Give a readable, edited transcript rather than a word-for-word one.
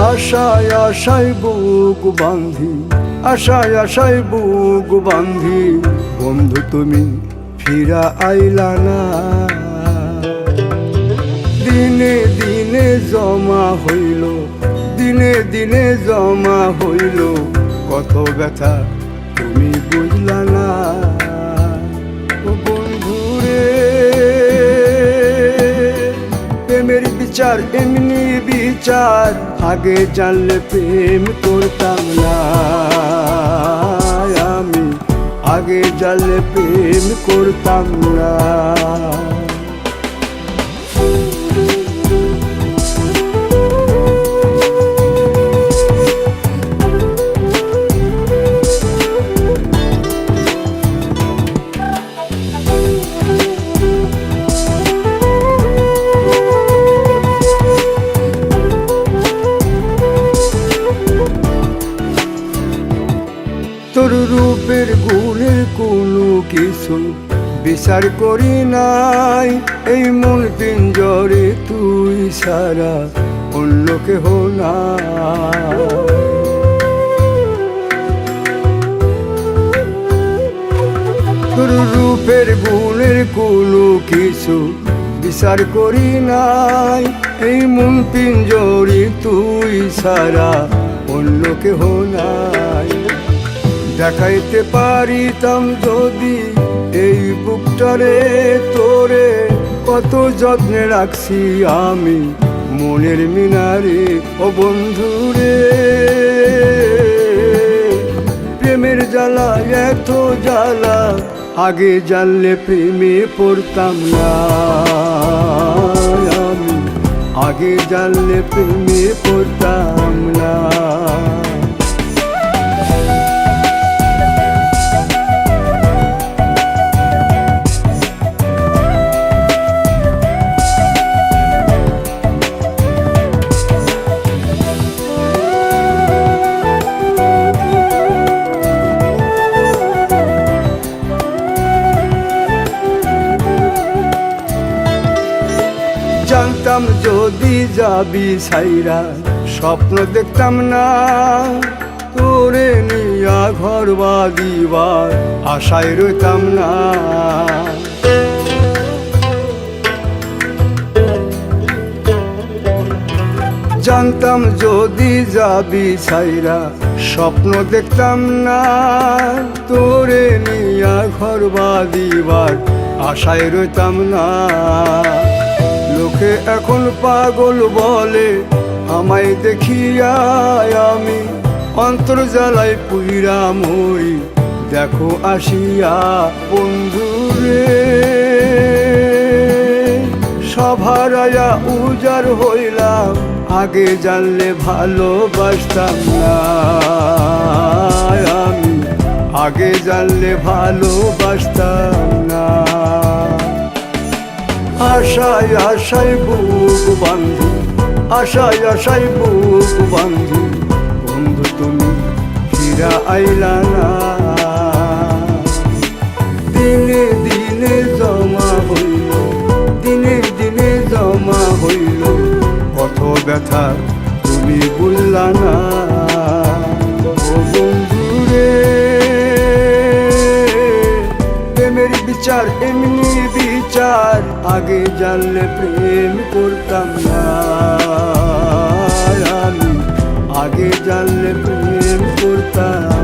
আশায় আশায় বুক বান্ধি, আশায় আশায় বুক বান্ধি, বন্ধু তুমি ফিরা আইলা না। দিনে দিনে জমা হইল, দিনে দিনে জমা হইল, কত ব্যথা তুমি বুঝলা না। ও বন্ধুরে, প্রেমের বিচার এমনি বিচার, আগে জানলে প্রেম করতাম না আমি, আগে জানলে প্রেম করতাম না। তোর রূপের গুণের কোনো কিছু বিচার করি নাই, এই মন পিঞ্জরে তুই সারা অন্য কেহ না। তোর রূপের গুণের কোনো কিছু বিচার করি নাই, এই মন পিঞ্জরে তুই সারা অন্য কেহ নাই। দেখাইতে পারিতাম যদি এই বুকটারে তোরে, কত যত্নে রাখছি আমি মনের মিনারে। ও বন্ধুরে, প্রেমের জ্বালা এত জ্বালা, আগে জানলে প্রেমে পড়তাম না আমি, আগে জানলে প্রেমে পড়তাম না। জানতাম যদি যাবি ছাইরা, স্বপ্ন দেখতাম না তোরে নিয়া ঘর বাঁধিবার আশায় রইতাম না। জানতাম যদি যাবি ছাইরা, স্বপ্ন দেখতাম না তোরে নিয়া ঘর বাঁধিবার আশায় রইতাম না। লোকে এখন পাগল বলে আমায় দেখিয়া, আমি অন্তর জ্বালায় পুইরা মরি দেখো আসিয়া। বন্ধুরে, সভারায়া উজাড় হইলাম, আগে জানলে ভালোবাসতাম না আমি, আগে জানলে ভালোবাসতাম না। আশায় আশায় বুক বান্ধি, আশায় আশায় বুক বান্ধি, বন্ধু তুমি ফিরা আইলা না। দিনে দিনে জমা হইল, দিনে দিনে জমা হইল, কত ব্যথা তুমি বুঝলা না। ও বন্ধুরে, প্রেমের বিচার এমনি বিচার, আগে জানলে প্রেম করতাম না আমি, আগে জানলে প্রেম করতাম।